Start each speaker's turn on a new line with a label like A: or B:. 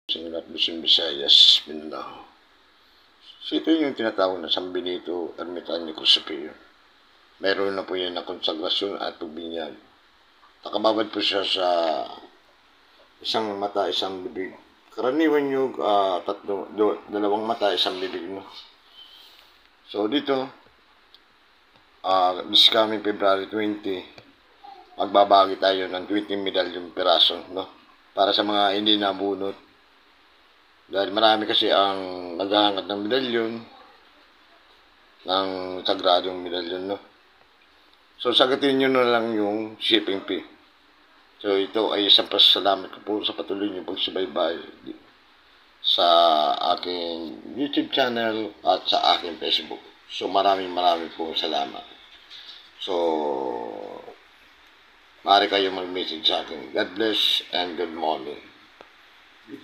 A: Sinulat Luzon, Visayas, Mindanao. So ito yung tinatawag na San Benito Ermitanyo Crucifixo. Meron na po yan na konsagrasyon at pagbinyag. Nakababad po siya sa isang mata, isang bibig. Karaniwan yung dalawang mata, isang bibig. No? So dito, this coming February 20, magbabagi tayo ng 20 medallion peraso. No? Para sa mga hindi nabunot. Dahil marami kasi ang naghahangat ng medalyon, ng sagradong medalyon, no? So, sagatin nyo na lang yung shipping fee. So, ito ay isang pasalamat ko po sa patuloy nyo pagsubaybay sa aking YouTube channel at sa aking Facebook. So, maraming po salamat. So, maaari kayo mag-message sa akin. God bless and good morning.